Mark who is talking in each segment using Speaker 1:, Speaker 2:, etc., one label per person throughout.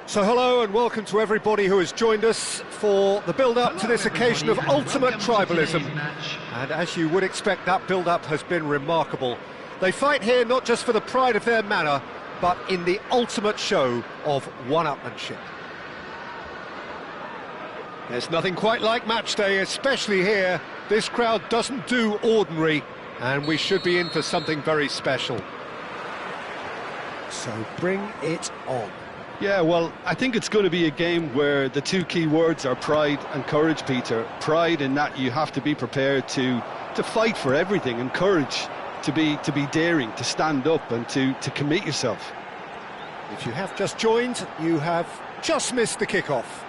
Speaker 1: So hello and welcome to everybody who has joined us for the build-up to this occasion of ultimate tribalism. And as you would expect, that build-up has been remarkable. They fight here not just for the pride of their manor, but in the ultimate show of one-upmanship. There's nothing quite like match day, especially here. This crowd doesn't do ordinary, and we should be in for something very special. So bring it on.
Speaker 2: Yeah, well, I think it's going to be a game where the two key words are pride and courage, Peter. Pride in that you have to be prepared to fight for everything, and courage to be daring, to stand up and to commit yourself.
Speaker 1: If you have just joined, you have just missed the kickoff.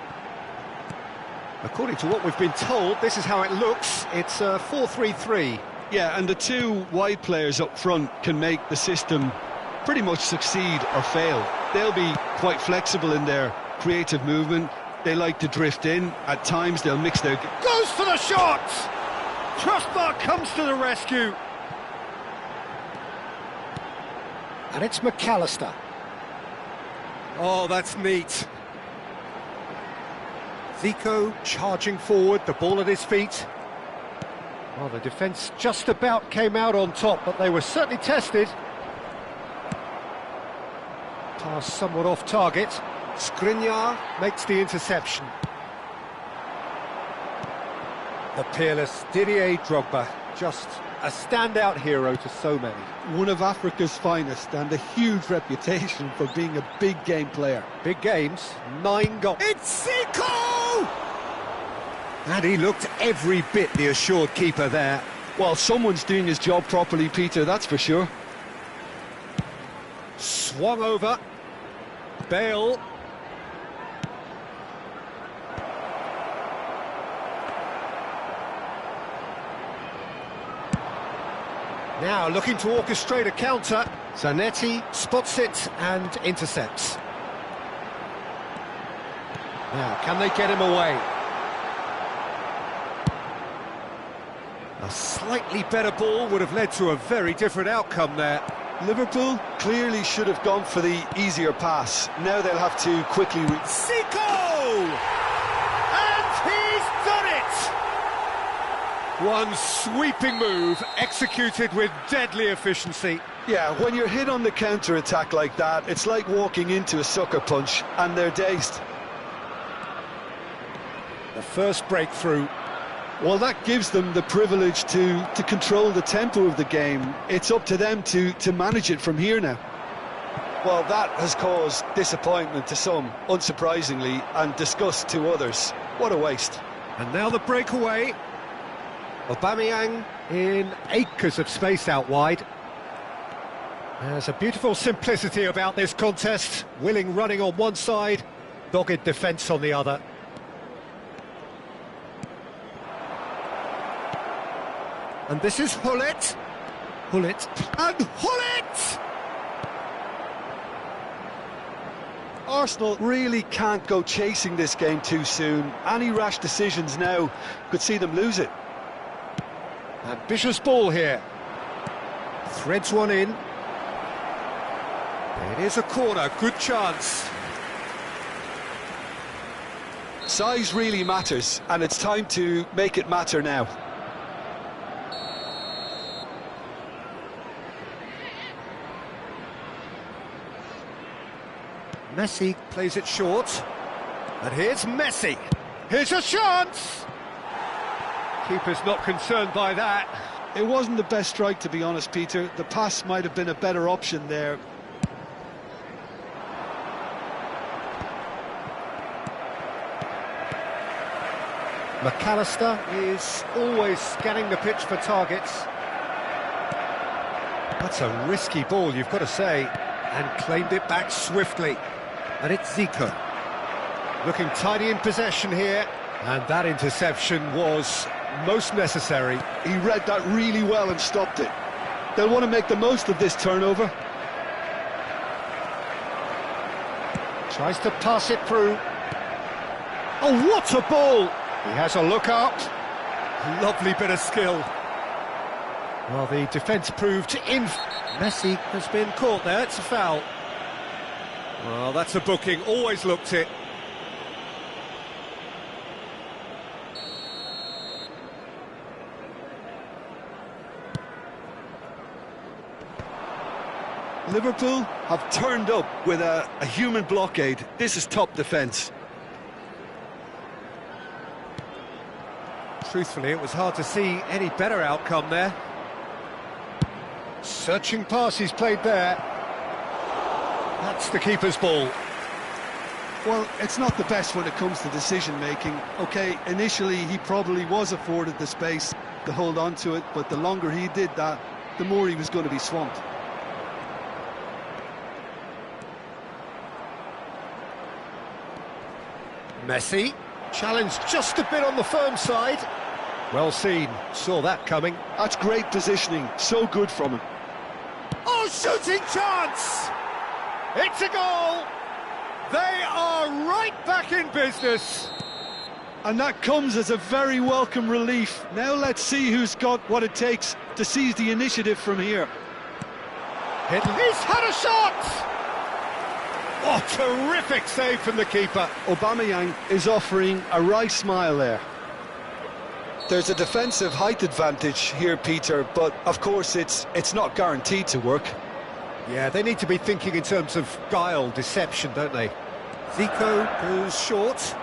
Speaker 1: According to what we've been told, this is how it looks. It's a 4-3-3.
Speaker 2: Yeah, and the two wide players up front can make the system pretty much succeed or fail. They'll be quite flexible in their creative movement. They like to drift in. At times they'll mix their...
Speaker 1: Goes for the shot! Trustmark comes to the rescue. And it's McAllister. Oh, that's neat. Zico charging forward, the ball at his feet. Well, the defence just about came out on top, but they were certainly tested. Pass somewhat off target. Skriniar makes the interception. The peerless Didier Drogba, just a standout hero to so many.
Speaker 2: One of Africa's finest and a huge reputation for being a big game player.
Speaker 1: Big games, 9 goals. It's Zico! And he looked every bit the assured keeper there.
Speaker 2: Well, someone's doing his job properly, Peter, that's for sure.
Speaker 1: Swung over. Bale. Now looking to orchestrate a counter. Zanetti spots it and intercepts. Now, can they get him away? A slightly better ball would have led to a very different outcome there.
Speaker 2: Liverpool clearly should have gone for the easier pass. Now they'll have to quickly...
Speaker 1: Zico! And he's done it! One sweeping move, executed with deadly efficiency.
Speaker 2: Yeah, when you're hit on the counter-attack like that, it's like walking into a sucker punch, and they're dazed.
Speaker 1: The first breakthrough.
Speaker 2: Well, that gives them the privilege to control the tempo of the game. It's up to them to manage it from here now. Well, that has caused disappointment to some, unsurprisingly, and disgust to others. What a waste.
Speaker 1: And now the breakaway. Aubameyang in acres of space out wide. There's a beautiful simplicity about this contest. Willing running on one side, dogged defence on the other. And this is Hullet. Hullet. And Hullet!
Speaker 2: Arsenal really can't go chasing this game too soon. Any rash decisions now could see them lose it.
Speaker 1: Ambitious ball here. Threads one in. It is a corner, good chance.
Speaker 2: Size really matters, and it's time to make it matter now.
Speaker 1: Messi plays it short. And here's Messi. Here's a chance! Keeper's not concerned by that.
Speaker 2: It wasn't the best strike, to be honest, Peter. The pass might have been a better option there.
Speaker 1: McAllister is always scanning the pitch for targets. That's a risky ball, you've got to say. And claimed it back swiftly. And it's Zico. Looking tidy in possession here, and that interception was most necessary.
Speaker 2: He read that really well and stopped it. They'll want to make the most of this turnover.
Speaker 1: Tries to pass it through. Oh, what a ball! He has a look up. Lovely bit of skill. Well, the defence proved in. Messi has been caught there, it's a foul. Well, that's a booking, always looked it.
Speaker 2: Liverpool have turned up with a human blockade. This is top defence.
Speaker 1: Truthfully, it was hard to see any better outcome there. Searching pass he's played there. That's the keeper's ball.
Speaker 2: Well, it's not the best when it comes to decision-making. OK, initially he probably was afforded the space to hold on to it, but the longer he did that, the more he was going to be swamped.
Speaker 1: Messi, challenged just a bit on the firm side. Well seen, saw that coming.
Speaker 2: That's great positioning, so good from him.
Speaker 1: Oh, shooting chance! It's a goal! They are right back in business.
Speaker 2: And that comes as a very welcome relief. Now let's see who's got what it takes to seize the initiative from here.
Speaker 1: He's had a shot! Oh, terrific save from the keeper.
Speaker 2: Aubameyang is offering a wry smile there. There's a defensive height advantage here, Peter, but of course it's not guaranteed to work.
Speaker 1: Yeah, they need to be thinking in terms of guile, deception, don't they? Zico goes short.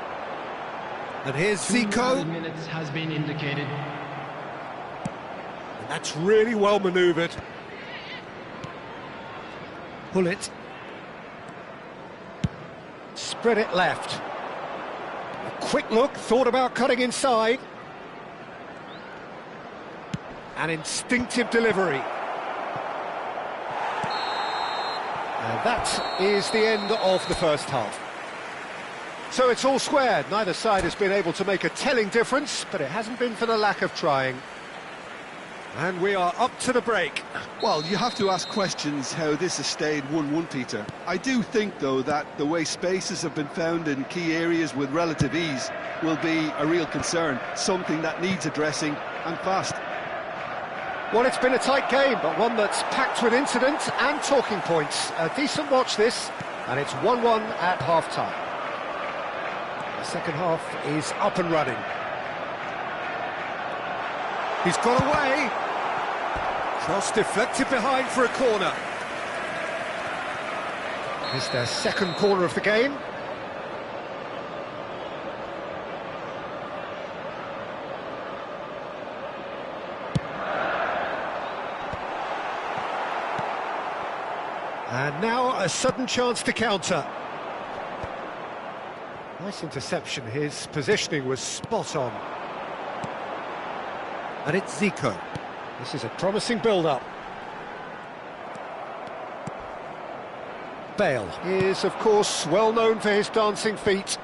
Speaker 1: And here's Zico.
Speaker 3: 2 minutes has been indicated.
Speaker 1: And that's really well manoeuvred. Pull it. Spread it left. A quick look, thought about cutting inside. An instinctive delivery. And that is the end of the first half. So it's all squared. Neither side has been able to make a telling difference, but it hasn't been for the lack of trying. And we are up to the break.
Speaker 2: Well, you have to ask questions how this has stayed 1-1, Peter. I do think, though, that the way spaces have been found in key areas with relative ease will be a real concern, something that needs addressing, and fast.
Speaker 1: Well, it's been a tight game, but one that's packed with incident and talking points. A decent watch this, and it's 1-1 at half-time. The second half is up and running. He's got away. Cross deflected behind for a corner. It's their second corner of the game. And now a sudden chance to counter. Nice interception, his positioning was spot on. And it's Zico. This is a promising build-up. Bale is, of course, well known for his dancing feet.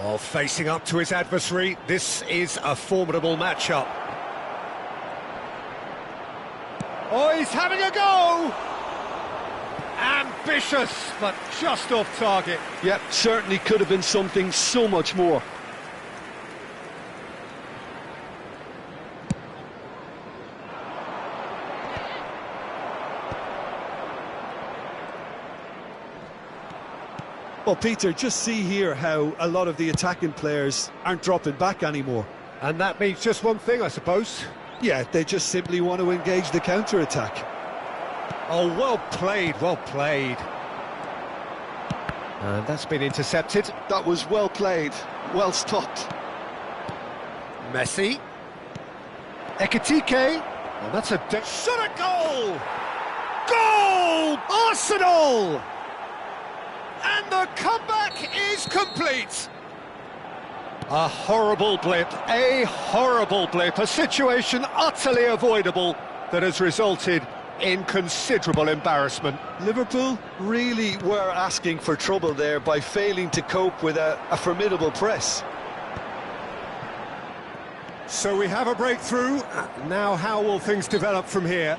Speaker 1: While facing up to his adversary, this is a formidable matchup. Oh, he's having a go! Ambitious, but just off target.
Speaker 2: Yep, certainly could have been something so much more. Well, Peter, just see here how a lot of the attacking players aren't dropping back anymore.
Speaker 1: And that means just one thing, I suppose.
Speaker 2: Yeah, they just simply want to engage the counter-attack.
Speaker 1: Oh, well played, well played. And that's been intercepted.
Speaker 2: That was well played, well stopped.
Speaker 1: Messi. Ekitike. And that's a shot at goal! Goal! Arsenal! And the comeback is complete. A horrible blip, a situation utterly avoidable that has resulted in considerable embarrassment.
Speaker 2: Liverpool really were asking for trouble there by failing to cope with a formidable press.
Speaker 1: So we have a breakthrough. Now how will things develop from here?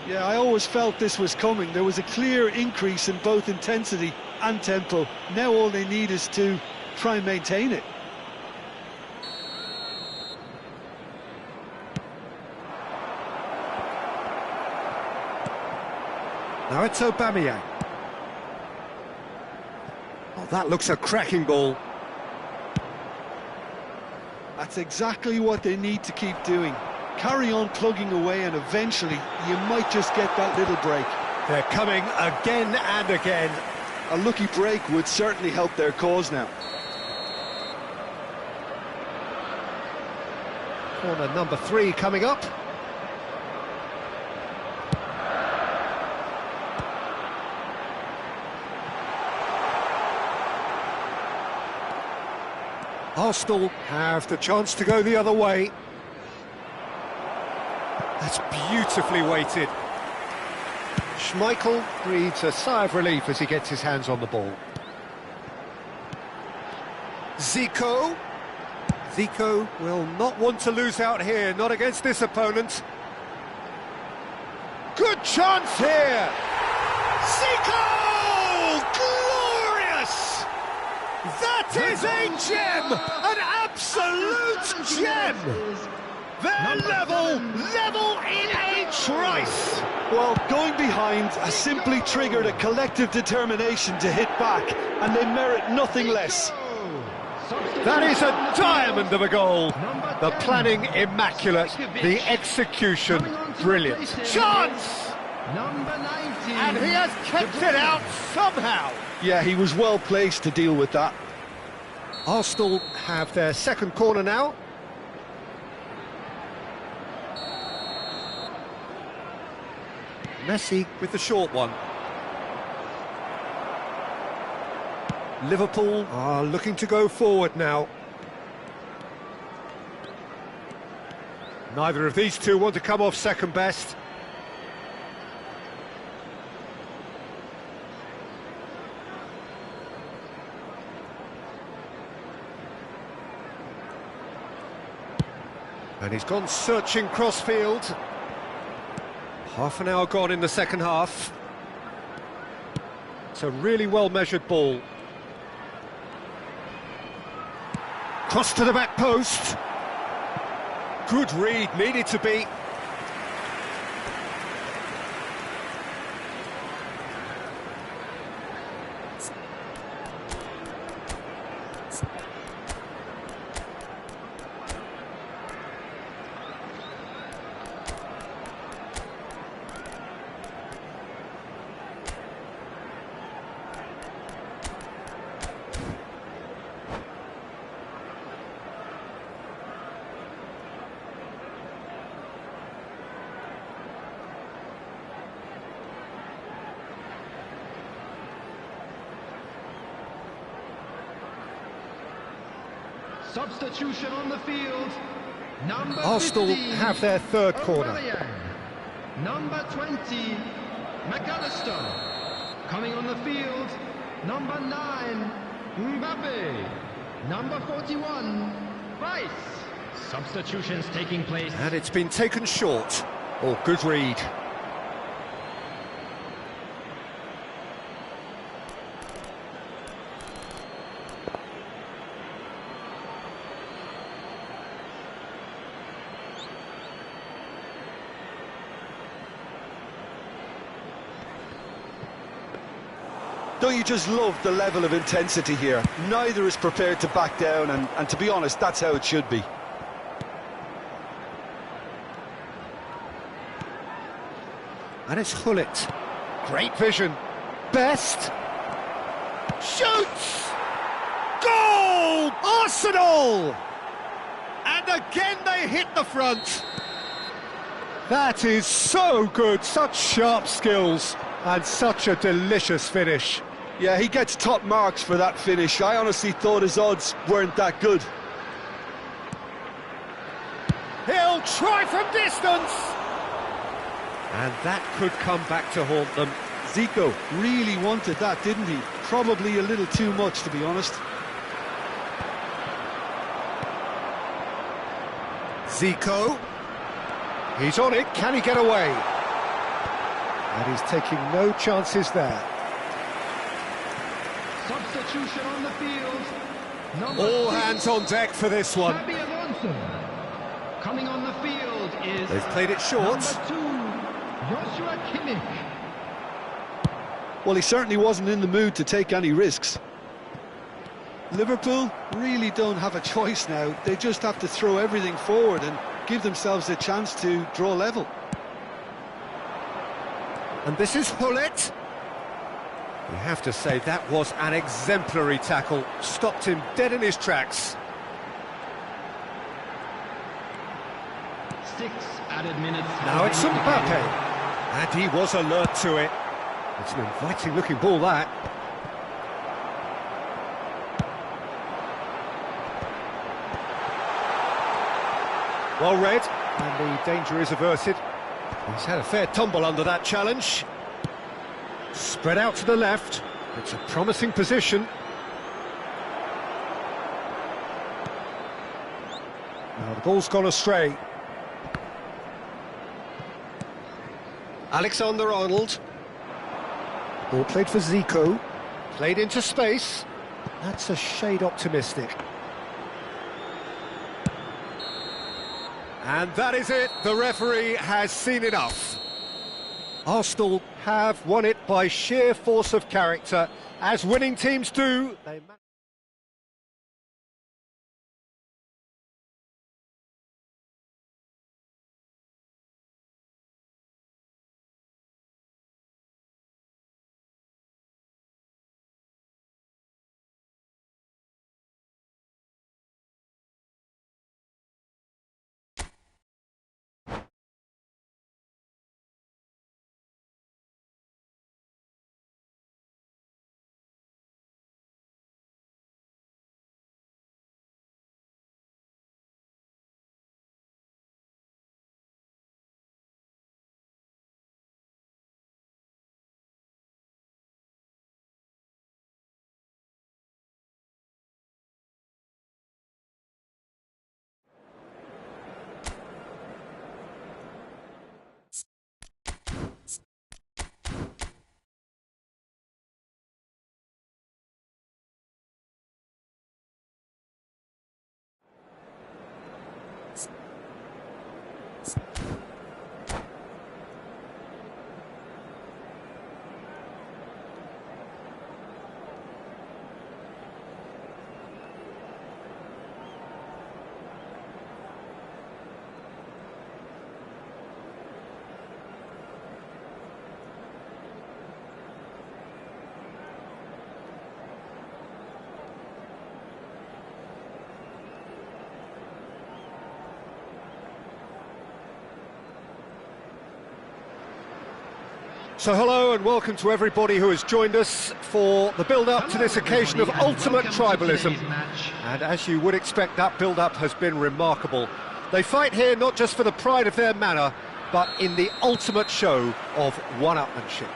Speaker 2: Yeah, I always felt this was coming. There was a clear increase in both intensity and tempo. Now all they need is to try and maintain it.
Speaker 1: Now it's Aubameyang. Oh, that looks a cracking ball.
Speaker 2: That's exactly what they need to keep doing. Carry on plugging away and eventually you might just get that little break.
Speaker 1: They're coming again and again.
Speaker 2: A lucky break would certainly help their cause now.
Speaker 1: Corner number 3 coming up. Arsenal have the chance to go the other way. That's beautifully weighted. Schmeichel breathes a sigh of relief as he gets his hands on the ball. Zico. Zico will not want to lose out here, not against this opponent. Good chance here! Zico! Glorious! That is a gem! An absolute gem! They're level in a trice!
Speaker 2: Well, going behind has simply triggered a collective determination to hit back, and they merit nothing less.
Speaker 1: That is a diamond of a goal. The planning immaculate, the execution brilliant. Chance! And he has kept it out somehow.
Speaker 2: Yeah, he was well placed to deal with that.
Speaker 1: Arsenal have their second corner now. Messi with the short one. Liverpool are looking to go forward now. Neither of these two want to come off second best. And he's gone searching crossfield. Half an hour gone in the second half. It's a really well-measured ball. Cross to the back post. Good read, needed to be.
Speaker 3: Substitution on the field. Number
Speaker 1: Arsenal
Speaker 3: 15,
Speaker 1: have their third corner.
Speaker 3: Number 20, McAllister. Coming on the field, number 9, Mbappe. Number 41, Weiss. Substitutions taking place.
Speaker 1: And it's been taken short. Oh, good read.
Speaker 2: Don't you just love the level of intensity here? Neither is prepared to back down, and to be honest, that's how it should be.
Speaker 1: And it's Hullet. Great vision. Best. Shoots! Goal! Arsenal! And again they hit the front. That is so good. Such sharp skills and such a delicious finish.
Speaker 2: Yeah, he gets top marks for that finish. I honestly thought his odds weren't that good.
Speaker 1: He'll try from distance. And that could come back to haunt them.
Speaker 2: Zico really wanted that, didn't he? Probably a little too much, to be honest.
Speaker 1: Zico. He's on it, can he get away? And he's taking no chances there.
Speaker 3: Substitution on the field.
Speaker 1: All hands on deck for this one.
Speaker 3: Coming on the field is...
Speaker 1: They've played it short.
Speaker 3: Number 2, Joshua Kimmich.
Speaker 2: Well, he certainly wasn't in the mood to take any risks. Liverpool really don't have a choice now. They just have to throw everything forward and give themselves a chance to draw level.
Speaker 1: And this is Hullet. You have to say that was an exemplary tackle. Stopped him dead in his tracks.
Speaker 3: 6 added minutes.
Speaker 1: Now it's Mbappe. And he was alert to it. It's an inviting looking ball, that. Well read, and the danger is averted. He's had a fair tumble under that challenge. Spread out to the left. It's a promising position. Now the ball's gone astray. Alexander-Arnold. Ball played for Zico. Played into space. That's a shade optimistic. And that is it. The referee has seen enough. Arsenal have won it by sheer force of character, as winning teams do. So hello and welcome to everybody who has joined us for the build-up to this occasion of ultimate tribalism. And as you would expect, that build-up has been remarkable. They fight here not just for the pride of their manor, but in the ultimate show of one-upmanship.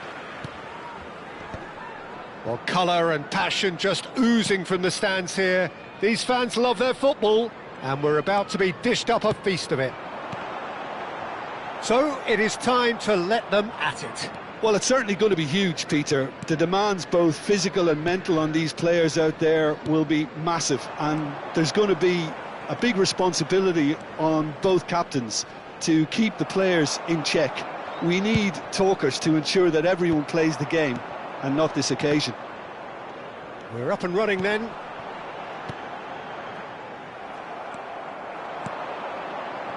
Speaker 1: Well, colour and passion just oozing from the stands here. These fans love their football, and we're about to be dished up a feast of it. So it is time to let them at it.
Speaker 2: Well, it's certainly going to be huge, Peter. The demands, both physical and mental, on these players out there will be massive, and there's going to be a big responsibility on both captains to keep the players in check. We need talkers to ensure that everyone plays the game, and not this occasion.
Speaker 1: We're up and running then.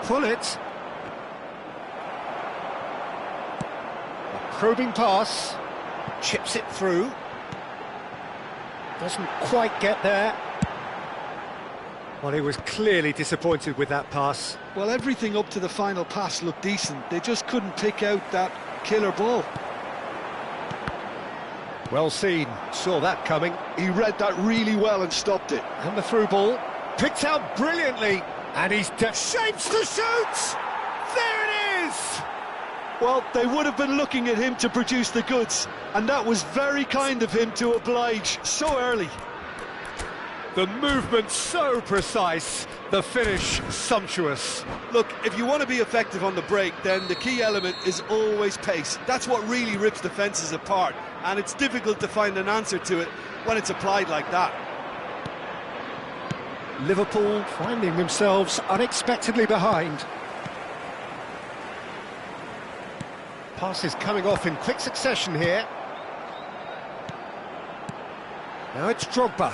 Speaker 1: Pull it. Probing pass, chips it through, doesn't quite get there. Well, he was clearly disappointed with that pass.
Speaker 2: Well, everything up to the final pass looked decent. They just couldn't pick out that killer ball.
Speaker 1: Well seen, saw that coming.
Speaker 2: He read that really well and stopped it.
Speaker 1: And the through ball, picked out brilliantly, and he's shapes to shoot! There it is!
Speaker 2: Well, they would have been looking at him to produce the goods, and that was very kind of him to oblige so early.
Speaker 1: The movement so precise, the finish sumptuous.
Speaker 2: Look, if you want to be effective on the break, then the key element is always pace. That's what really rips defences apart, and it's difficult to find an answer to it when it's applied like that.
Speaker 1: Liverpool finding themselves unexpectedly behind. Passes coming off in quick succession here. Now it's Drogba.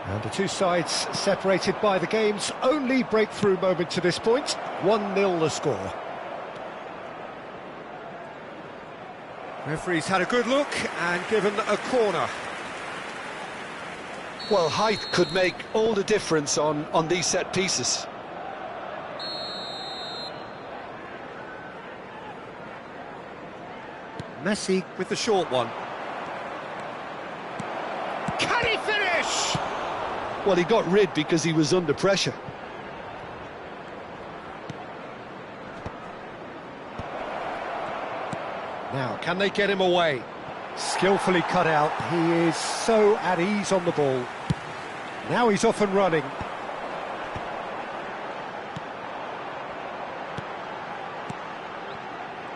Speaker 1: And the two sides separated by the game's only breakthrough moment to this point. 1-0 the score. Referee's had a good look and given a corner.
Speaker 2: Well, height could make all the difference on these set pieces.
Speaker 1: Messi with the short one. Can he finish?
Speaker 2: Well, he got rid because he was under pressure.
Speaker 1: Now, can they get him away? Skillfully cut out. He is so at ease on the ball. Now he's off and running.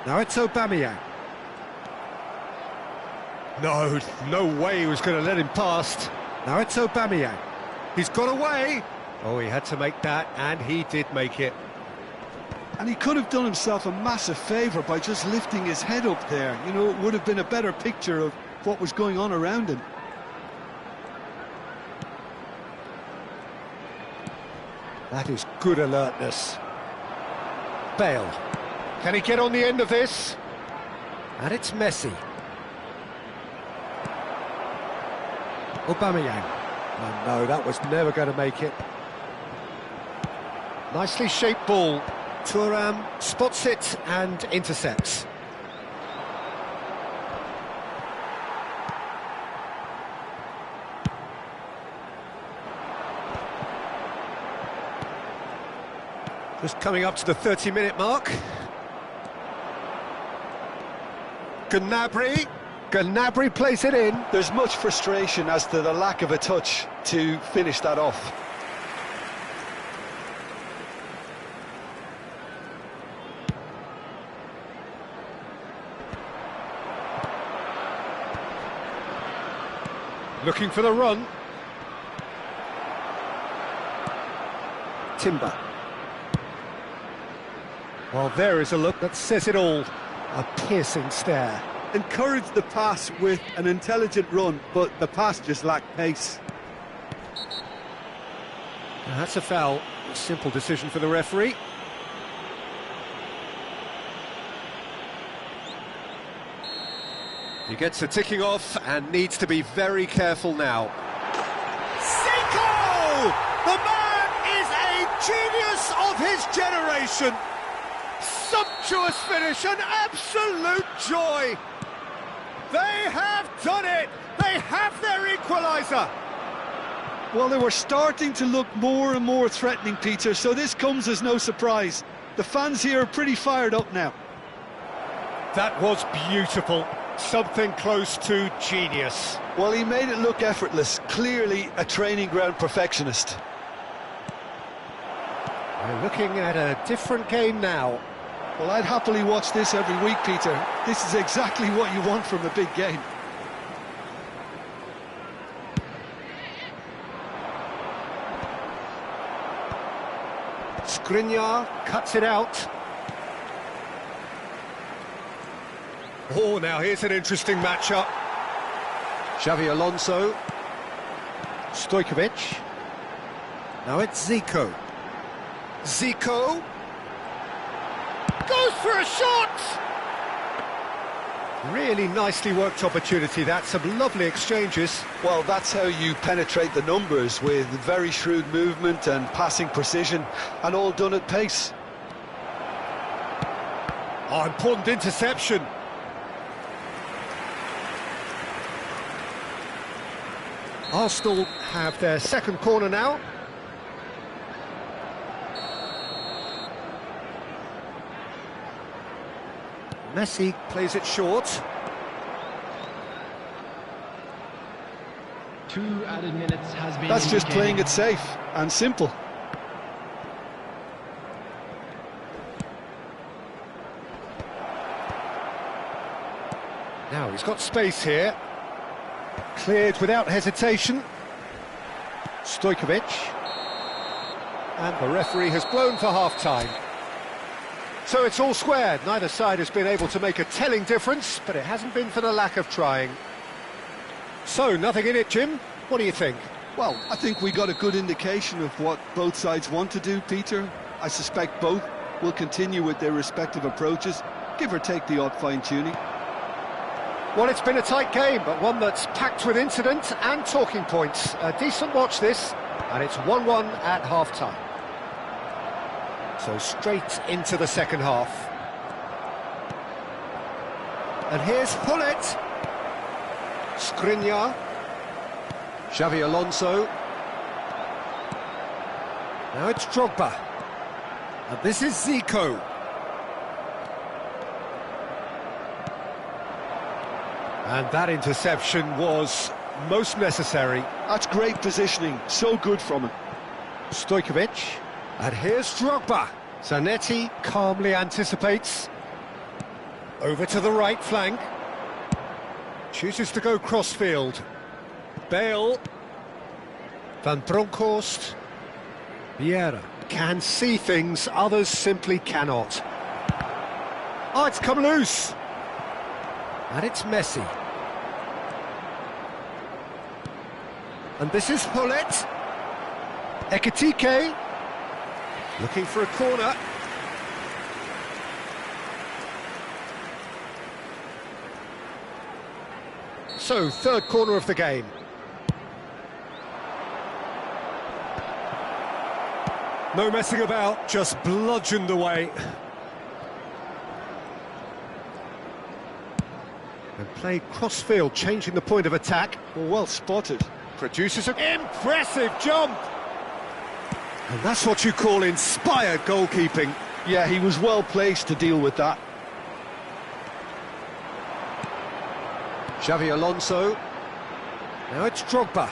Speaker 1: Now it's Aubameyang. No way he was going to let him past. Now it's Aubameyang. He's got away. Oh, he had to make that, and he did make it.
Speaker 2: And he could have done himself a massive favour by just lifting his head up there. You know, it would have been a better picture of what was going on around him.
Speaker 1: That is good alertness. Bale. Can he get on the end of this? And it's Messi. Aubameyang. Oh no, that was never going to make it. Nicely shaped ball. Thuram spots it and intercepts. Just coming up to the 30-minute mark. Gnabry plays it in.
Speaker 2: There's much frustration as to the lack of a touch to finish that off.
Speaker 1: Looking for the run. Timber. Well, there is a look that says it all. A piercing stare.
Speaker 2: Encouraged the pass with an intelligent run, but the pass just lacked pace.
Speaker 1: Now, that's a foul. A simple decision for the referee. He gets a ticking off and needs to be very careful now. Zico! The man is a genius of his generation. Sumptuous finish, an absolute joy. They have done it. They have their equaliser.
Speaker 2: Well, they were starting to look more and more threatening, Peter, so this comes as no surprise. The fans here are pretty fired up now.
Speaker 1: That was beautiful. Something close to genius.
Speaker 2: Well, he made it look effortless. Clearly a training ground perfectionist.
Speaker 1: We're looking at a different game now.
Speaker 2: Well, I'd happily watch this every week, Peter. This is exactly what you want from a big game.
Speaker 1: Skriniar cuts it out. Oh, now here's an interesting matchup. Xavi Alonso. Stojkovic. Now it's Zico. Zico. Goes for a shot! Really nicely worked opportunity, that. Some lovely exchanges.
Speaker 2: Well, that's how you penetrate the numbers, with very shrewd movement and passing precision, and all done at pace.
Speaker 1: Oh, important interception. Arsenal have their second corner now. Messi plays it short.
Speaker 3: 2 added minutes has been
Speaker 2: That's just playing
Speaker 3: indicated.
Speaker 2: it safe and simple.
Speaker 1: Now he's got space here. Cleared without hesitation. Stojkovic. And the referee has blown for half-time. So it's all squared. Neither side has been able to make a telling difference, but it hasn't been for the lack of trying. So, nothing in it, Jim. What do you think?
Speaker 2: Well, I think we got a good indication of what both sides want to do, Peter. I suspect both will continue with their respective approaches, give or take the odd fine-tuning.
Speaker 1: Well, it's been a tight game, but one that's packed with incident and talking points. A decent watch this, and it's 1-1 at half-time. So straight into the second half. And here's Hullet. Skriniar. Xavi Alonso. Now it's Drogba. And this is Zico. And that interception was most necessary.
Speaker 2: That's great positioning, so good from him.
Speaker 1: Stojkovic. And here's Drogba. Zanetti calmly anticipates. Over to the right flank. Chooses to go crossfield. Bale. Van Bronckhorst. Vieira can see things others simply cannot. Oh, it's come loose. And it's Messi. And this is Hullet. Ekitike. Looking for a corner. So, third corner of the game. No messing about, just bludgeoned away. And played cross-field, changing the point of attack.
Speaker 2: Well spotted.
Speaker 1: Produces an impressive jump! And that's what you call inspired goalkeeping.
Speaker 2: Yeah, he was well placed to deal with that.
Speaker 1: Xavi Alonso. Now it's Drogba.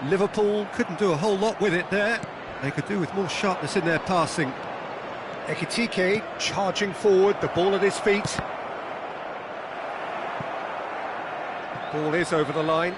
Speaker 1: Liverpool couldn't do a whole lot with it there. They could do with more sharpness in their passing. Ekitike charging forward, the ball at his feet. Ball is over the line.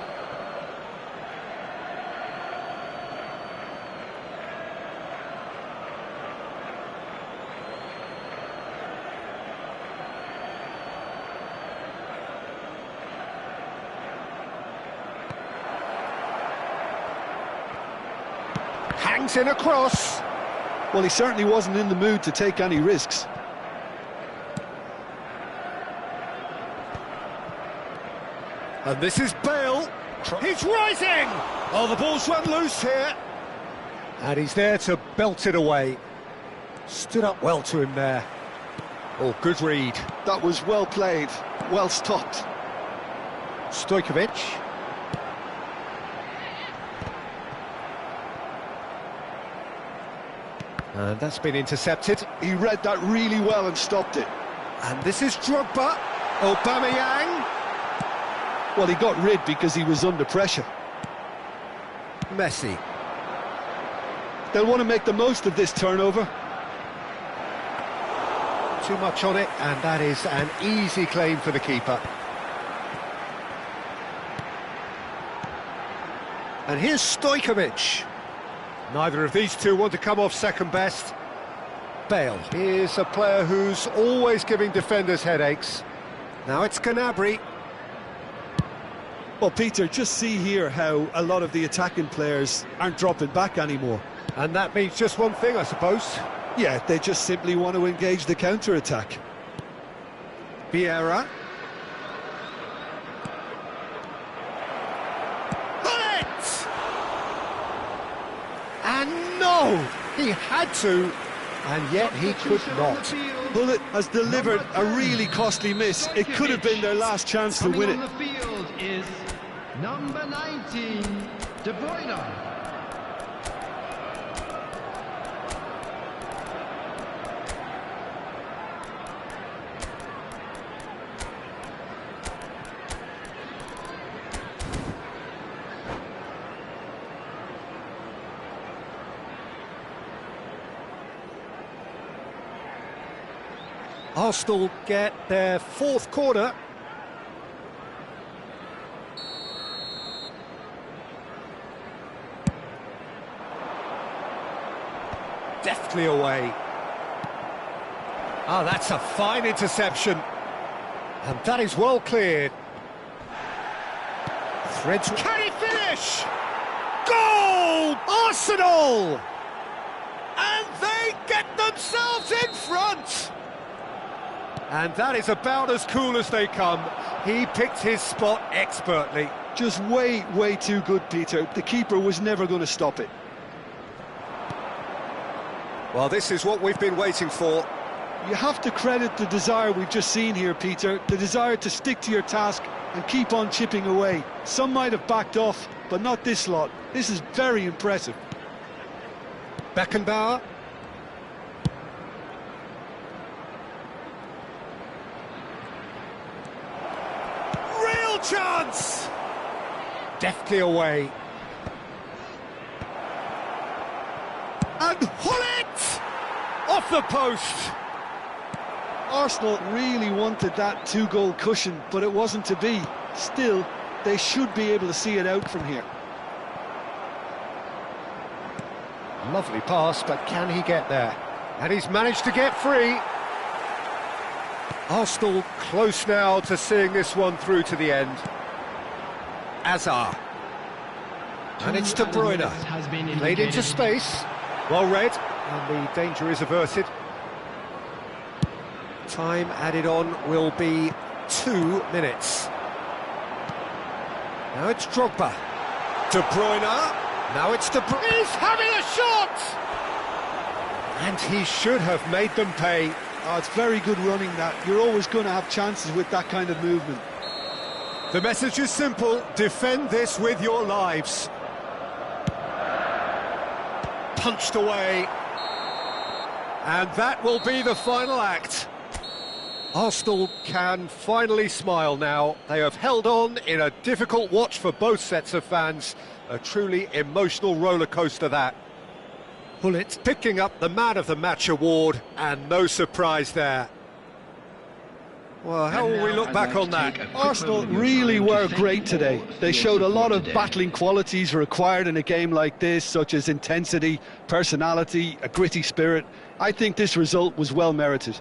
Speaker 1: Hangs in a cross.
Speaker 2: Well, he certainly wasn't in the mood to take any risks.
Speaker 1: And this is Bale. He's rising! Oh, the ball's run loose here. And he's there to belt it away. Stood up well to him there. Oh, good read.
Speaker 2: That was well played, well stopped.
Speaker 1: Stojkovic. And that's been intercepted.
Speaker 2: He read that really well and stopped it.
Speaker 1: And this is Drogba. Aubameyang.
Speaker 2: Well, he got rid because he was under pressure.
Speaker 1: Messi.
Speaker 2: They'll want to make the most of this turnover.
Speaker 1: Too much on it, and that is an easy claim for the keeper. And here's Stojkovic. Neither of these two want to come off second best. Bale is a player who's always giving defenders headaches. Now it's Gnabry.
Speaker 2: Well, Peter, just see here how a lot of the attacking players aren't dropping back anymore.
Speaker 1: And that means just one thing, I suppose.
Speaker 2: Yeah, they just simply want to engage the counter-attack.
Speaker 1: Vieira. Bullet! And no! He had to, and yet he could not.
Speaker 2: Bullet has delivered a really costly miss. It could have been their last chance to win it.
Speaker 3: On the field is number 19, De Bruyne.
Speaker 1: Arsenal get their fourth corner. Deftly away. Ah, that's a fine interception. And that is well cleared. Threads. Can he finish? Goal! Arsenal! And they get themselves in front! And that is about as cool as they come. He picked his spot expertly.
Speaker 2: Just way too good, Peter. The keeper was never going to stop it.
Speaker 1: Well, this is what we've been waiting for.
Speaker 2: You have to credit the desire we've just seen here, Peter. The desire to stick to your task and keep on chipping away. Some might have backed off, but not this lot. This is very impressive.
Speaker 1: Beckenbauer. Real chance! Deftly away. And Hullet! Off the post!
Speaker 2: Arsenal really wanted that two-goal cushion, but it wasn't to be. Still, they should be able to see it out from here.
Speaker 1: Lovely pass, but can he get there? And he's managed to get free. Arsenal close now to seeing this one through to the end. Azar. And it's De Bruyne. Played into space. Well read, and the danger is averted. Time added on will be 2 minutes. Now it's Drogba. De Bruyne. Now it's De Bruyne. He's having a shot! And he should have made them pay.
Speaker 2: Oh, it's very good running, that. You're always going to have chances with that kind of movement.
Speaker 1: The message is simple. Defend this with your lives. Punched away. And that will be the final act. Arsenal can finally smile now. They have held on in a difficult watch for both sets of fans. A truly emotional roller coaster, that. Hullet picking up the Man of the Match award, and no surprise there. Well, how will we look back on that?
Speaker 2: Arsenal really were great today. They showed a lot of battling qualities required in a game like this, such as intensity, personality, a gritty spirit. I think this result was well merited.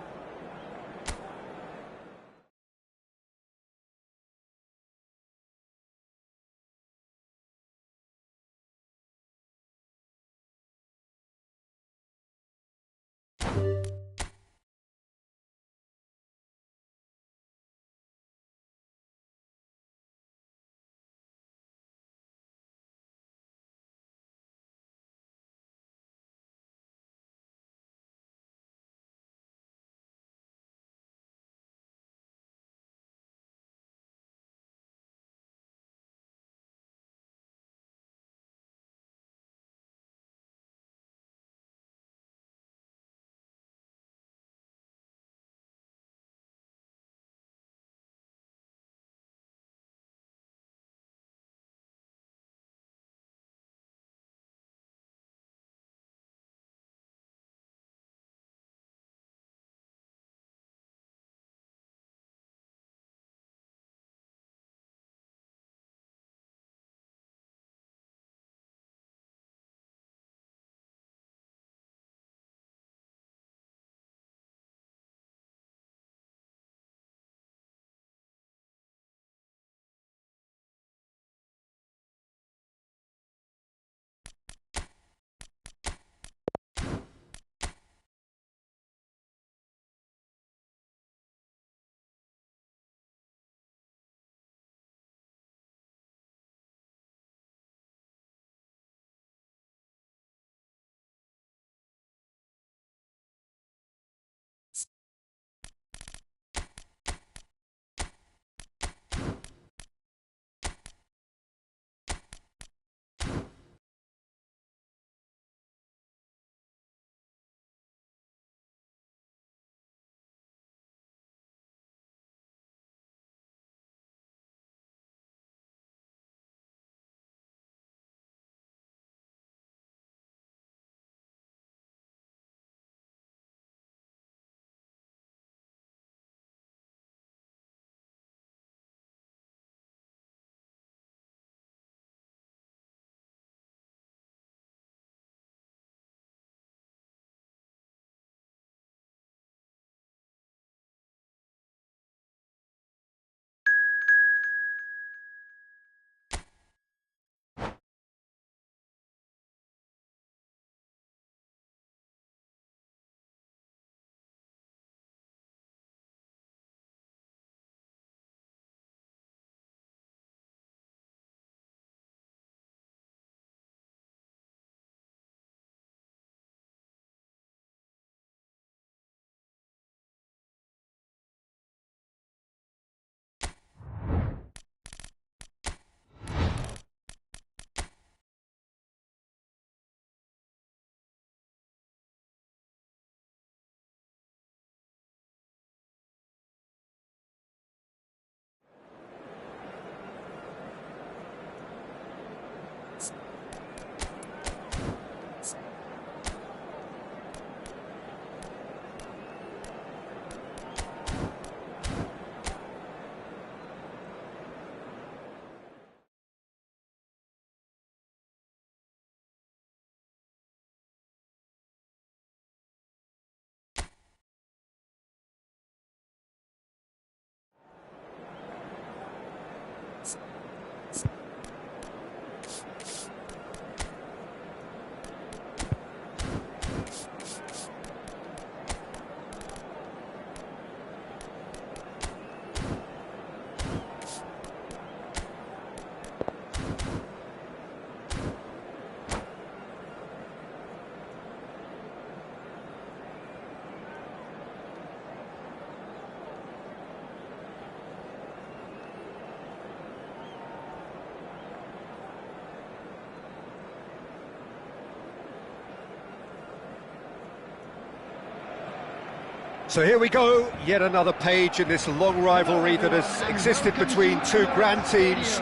Speaker 1: So here we go, yet another page in this long rivalry that has existed between two grand teams.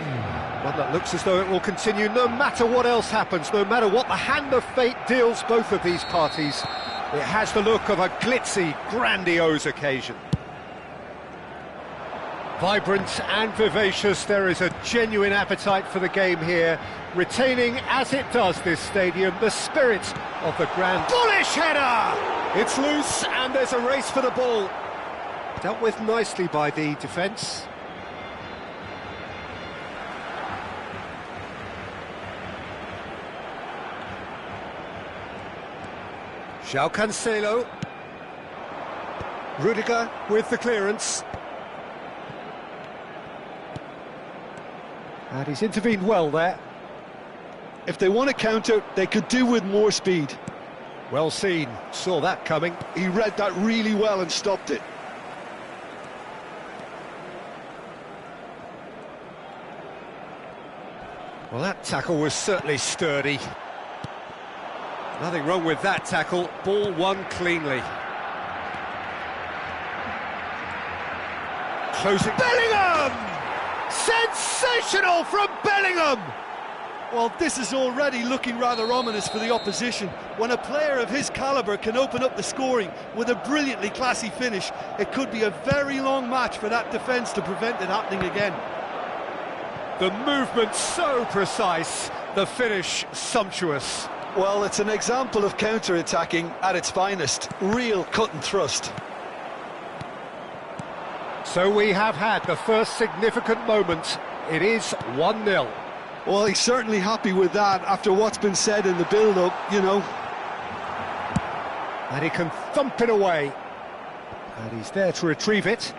Speaker 1: One that looks as though it will continue no matter what else happens, no matter what the hand of fate deals both of these parties. It has the look of a glitzy, grandiose occasion. Vibrant and vivacious, there is a genuine appetite for the game here, retaining, as it does this stadium, the spirit of the grand... Bullish header! It's loose and there's a race for the ball. Dealt with nicely by the defence. João Cancelo. Rudiger with the clearance. And he's intervened well there.
Speaker 2: If they want to counter, they could do with more speed.
Speaker 1: Well seen, saw that coming.
Speaker 2: He read that really well and stopped it.
Speaker 1: Well, that tackle was certainly sturdy. Nothing wrong with that tackle, ball won cleanly. Closing... Bellingham! Sensational from Bellingham!
Speaker 2: Well, this is already looking rather ominous for the opposition. When a player of his calibre can open up the scoring with a brilliantly classy finish, it could be a very long match for that defence to prevent it happening again.
Speaker 1: The movement so precise, the finish sumptuous.
Speaker 2: Well, it's an example of counter-attacking at its finest. Real cut and thrust.
Speaker 1: So we have had the first significant moment. It is 1-0.
Speaker 2: Well, he's certainly happy with that after what's been said in the build-up, you know.
Speaker 1: And he can thump it away. And he's there to retrieve it.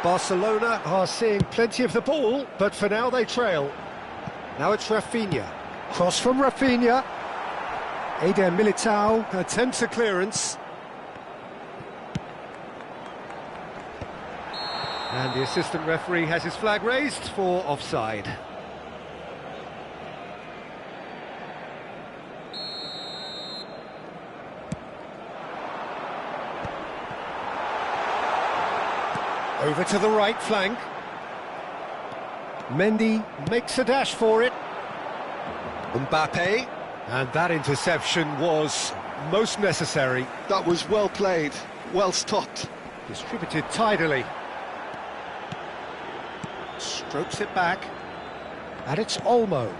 Speaker 1: Barcelona are seeing plenty of the ball, but for now they trail. Now it's Rafinha. Cross from Rafinha. Eder Militao attempts a clearance. And the assistant referee has his flag raised for offside. Over to the right flank. Mendy makes a dash for it. Mbappe. And that interception was most necessary.
Speaker 2: That was well played, well stopped.
Speaker 1: Distributed tidily. Strokes it back. And it's Olmo.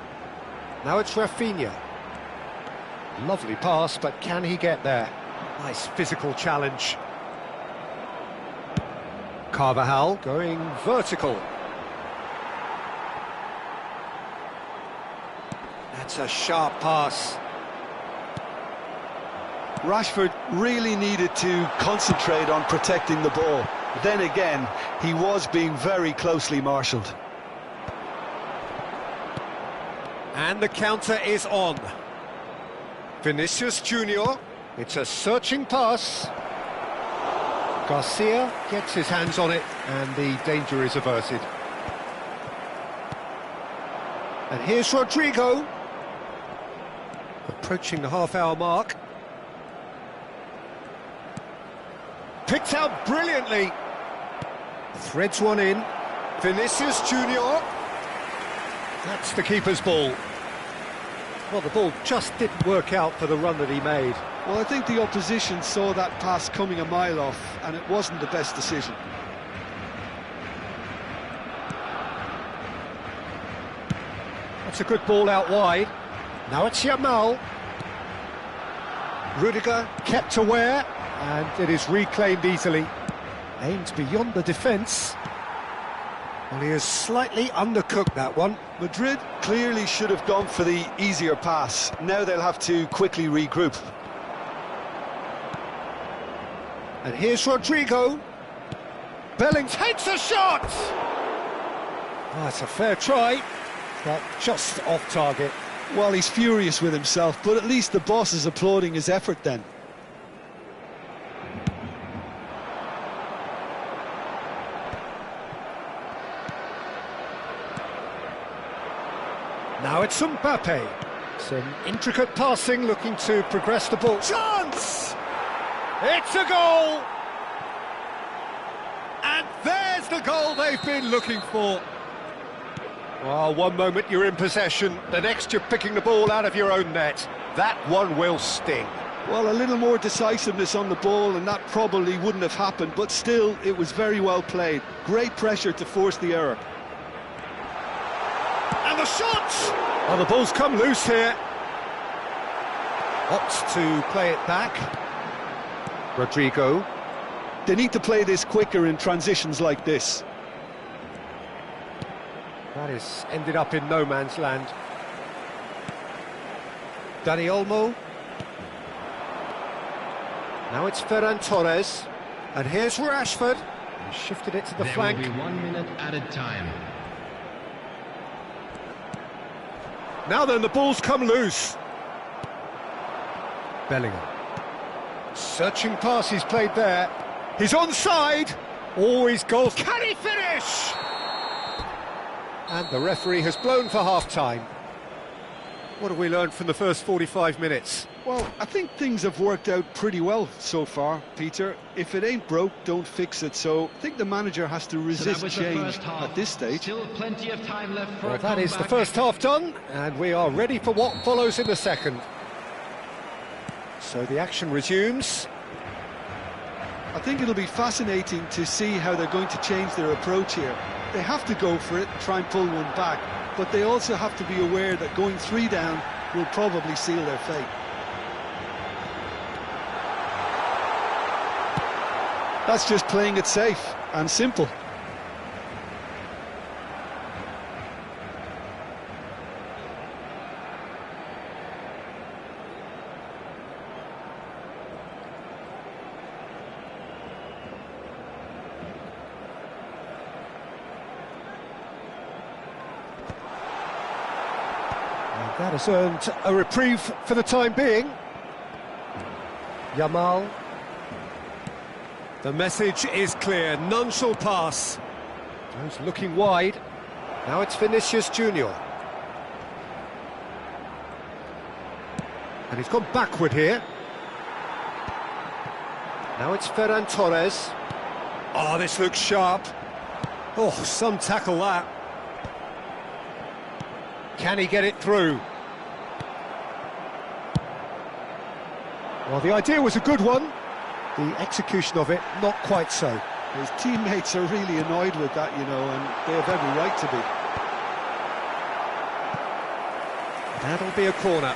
Speaker 1: Now it's Rafinha. Lovely pass, but can he get there? Nice physical challenge. Carvajal going vertical. That's a sharp pass.
Speaker 2: Rashford really needed to concentrate on protecting the ball. Then again, he was being very closely marshalled.
Speaker 1: And the counter is on. Vinicius Junior. It's a searching pass. Garcia gets his hands on it, and the danger is averted. And here's Rodrigo. Approaching the half-hour mark. Picked out brilliantly. Threads one in. Vinicius Junior. That's the keeper's ball. Well, the ball just didn't work out for the run that he made.
Speaker 2: Well, I think the opposition saw that pass coming a mile off, and it wasn't the best decision.
Speaker 1: That's a good ball out wide. Now it's Yamal. Rudiger kept aware, and it is reclaimed easily. Aimed beyond the defence. Well, he has slightly undercooked that one.
Speaker 2: Madrid clearly should have gone for the easier pass. Now they'll have to quickly regroup.
Speaker 1: And here's Rodrigo. Belling takes a shot! Oh, it's a fair try, but just off target.
Speaker 2: Well, he's furious with himself, but at least the boss is applauding his effort then.
Speaker 1: Now it's Mbappe. Some intricate passing, looking to progress the ball. Chance! It's a goal! And there's the goal they've been looking for. Well, one moment you're in possession, the next you're picking the ball out of your own net. That one will sting.
Speaker 2: Well, a little more decisiveness on the ball and that probably wouldn't have happened, but still, it was very well played. Great pressure to force the error.
Speaker 1: And the shot! Oh, the ball's come loose here. Opts to play it back. Rodrigo.
Speaker 2: They need to play this quicker in transitions like this.
Speaker 1: That is ended up in no man's land. Dani Olmo. Now it's Ferran Torres. And here's Rashford. He shifted it to the flank.
Speaker 3: There will be 1 minute added time.
Speaker 1: Now then, the ball's come loose. Bellingham. Searching pass he's played there. He's onside. Oh, he's goal. Can he finish? And the referee has blown for half-time. What have we learned from the first 45 minutes?
Speaker 2: Well, I think things have worked out pretty well so far, Peter. If it ain't broke, don't fix it. So I think the manager has to resist change at this stage.
Speaker 3: Still plenty of time left for
Speaker 1: Well, that is the first half done, and we are ready for what follows in the second. So the action resumes.
Speaker 2: I think it'll be fascinating to see how they're going to change their approach here. They have to go for it, try and pull one back, but they also have to be aware that going 3 down will probably seal their fate. That's just playing it safe and simple.
Speaker 1: That has earned a reprieve for the time being. Yamal. The message is clear, none shall pass. He's looking wide. Now it's Vinicius Junior. And he's gone backward here. Now it's Ferran Torres. Oh, this looks sharp. Oh, some tackle that. Can he get it through? Well, the idea was a good one. The execution of it, not quite so.
Speaker 2: His teammates are really annoyed with that, you know, and they have every right to be.
Speaker 1: That'll be a corner.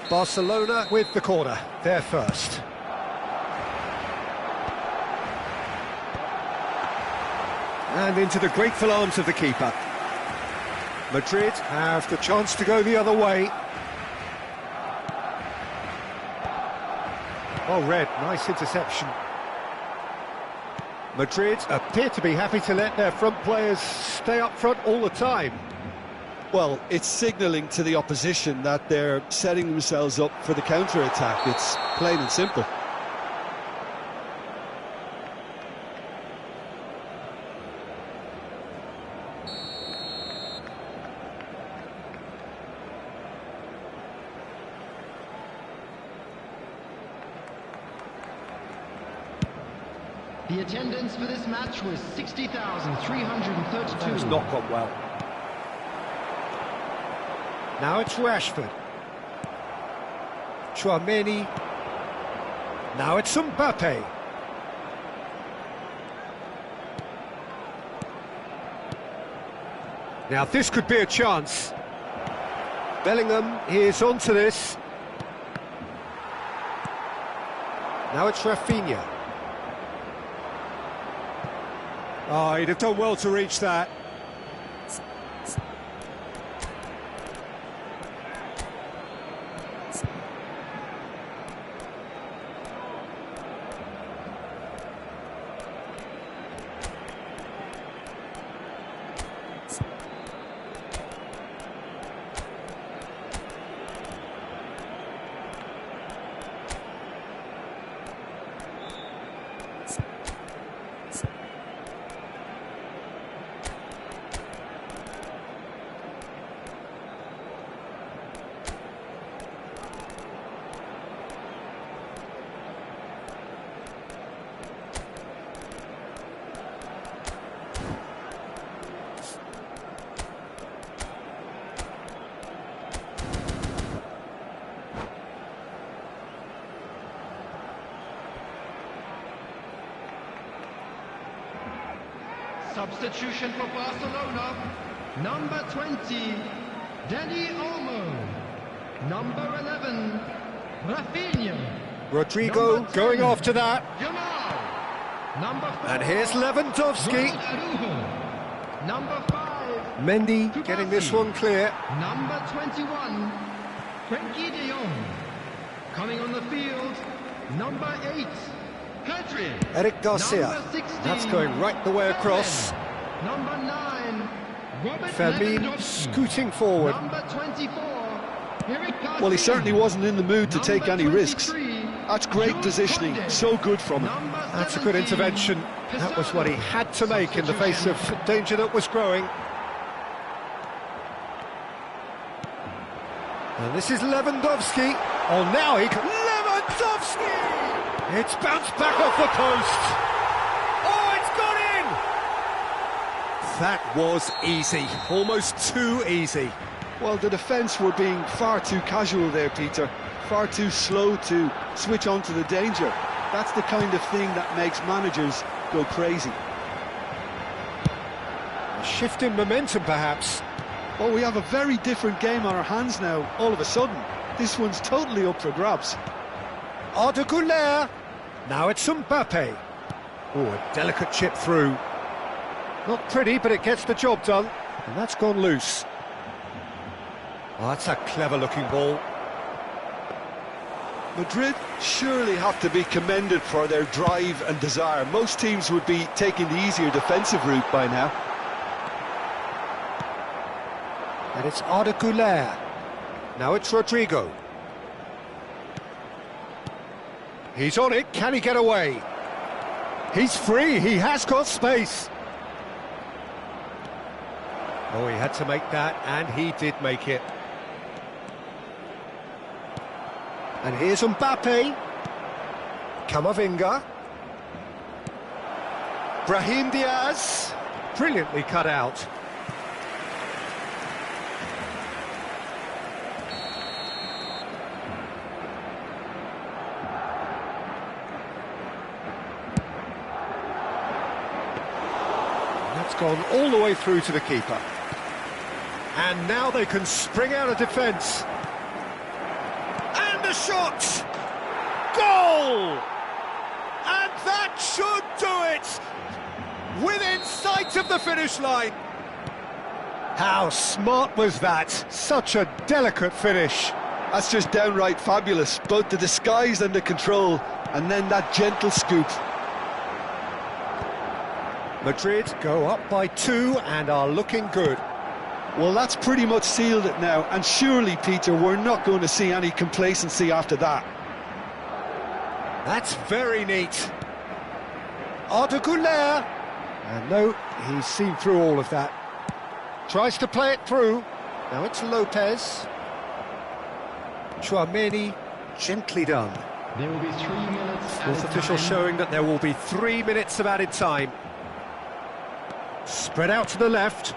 Speaker 1: Barcelona with the corner, they're first. And into the grateful arms of the keeper. Madrid have the chance to go the other way. Oh, Red, nice interception. Madrid appear to be happy to let their front players stay up front all the time.
Speaker 2: Well, it's signalling to the opposition that they're setting themselves up for the counter-attack. It's plain and simple.
Speaker 3: The attendance for this match was 60,332.
Speaker 1: That's not gone well. Now it's Rashford. Chouameni. Now it's Mbappe. Now this could be a chance. Bellingham is onto this. Now it's Rafinha. Oh, he'd have done well to reach that.
Speaker 3: Substitution for Barcelona. Number 20, Dani Olmo. Number 11, Rafinha.
Speaker 1: Rodrigo
Speaker 3: Number 10,
Speaker 1: going after that.
Speaker 3: Jamal. Number 4,
Speaker 1: And here's Lewandowski.
Speaker 3: Ronald Araujo. Number 5,
Speaker 1: Mendy getting this one clear.
Speaker 3: Number 21, Frenkie de Jong. Coming on the field, number 8, Pedri.
Speaker 1: Eric Garcia.
Speaker 3: Number 16,
Speaker 1: That's going right the way across.
Speaker 3: Number 9, Robert
Speaker 1: Fermin
Speaker 3: Lewandowski.
Speaker 1: scooting forward.
Speaker 3: Number 24, Eric Garcia.
Speaker 2: Well, he certainly wasn't in the mood to take any
Speaker 3: Number
Speaker 2: risks.
Speaker 3: 23,
Speaker 2: That's great
Speaker 3: Jules
Speaker 2: positioning,
Speaker 3: Koundé.
Speaker 2: so good from him.
Speaker 3: Number
Speaker 1: That's a good
Speaker 3: 17,
Speaker 1: intervention. That was what he had to make in the face of danger that was growing. And this is Lewandowski. Oh, now he can... Lewandowski! It's bounced back off the post. Oh, it's gone in! That was easy. Almost too easy.
Speaker 2: Well, the defence were being far too casual there, Peter. Far too slow to switch on to the danger. That's the kind of thing that makes managers go crazy.
Speaker 1: A shift in momentum, perhaps.
Speaker 2: Well, we have a very different game on our hands now, all of a sudden. This one's totally up for grabs.
Speaker 1: Arda Güler. Now it's Mbappe. Oh, a delicate chip through. Not pretty, but it gets the job done. And that's gone loose. Oh, that's a clever-looking ball.
Speaker 2: Madrid surely have to be commended for their drive and desire. Most teams would be taking the easier defensive route by now.
Speaker 1: And it's Arda Güler. Now it's Rodrigo. He's on it. Can he get away? He's free. He has got space. Oh, he had to make that, and he did make it. And here's Mbappe. Camavinga. Brahim Diaz. Brilliantly cut out. That's gone all the way through to the keeper. And now they can spring out of defence. And the shot! Goal! And that should do it! Within sight of the finish line. How smart was that? Such a delicate finish.
Speaker 2: That's just downright fabulous. Both the disguise and the control, and then that gentle scoop.
Speaker 1: Madrid go up by 2 and are looking good.
Speaker 2: Well, that's pretty much sealed it now, and surely, Peter, we're not going to see any complacency after that.
Speaker 1: That's very neat. Arda Güler. And no, he's seen through all of that. Tries to play it through. Now it's Lopez. Tchouameni, gently done.
Speaker 3: There will be 3 minutes.
Speaker 1: Fourth official showing that there will be 3 minutes of added time. Spread out to the left.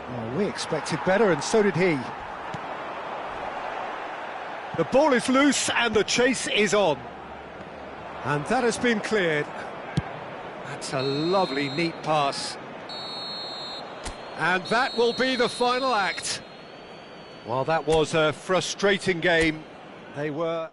Speaker 1: Oh, we expected better, and so did he. The ball is loose and the chase is on. And that has been cleared. That's a lovely, neat pass. And that will be the final act. Well, that was a frustrating game. They were...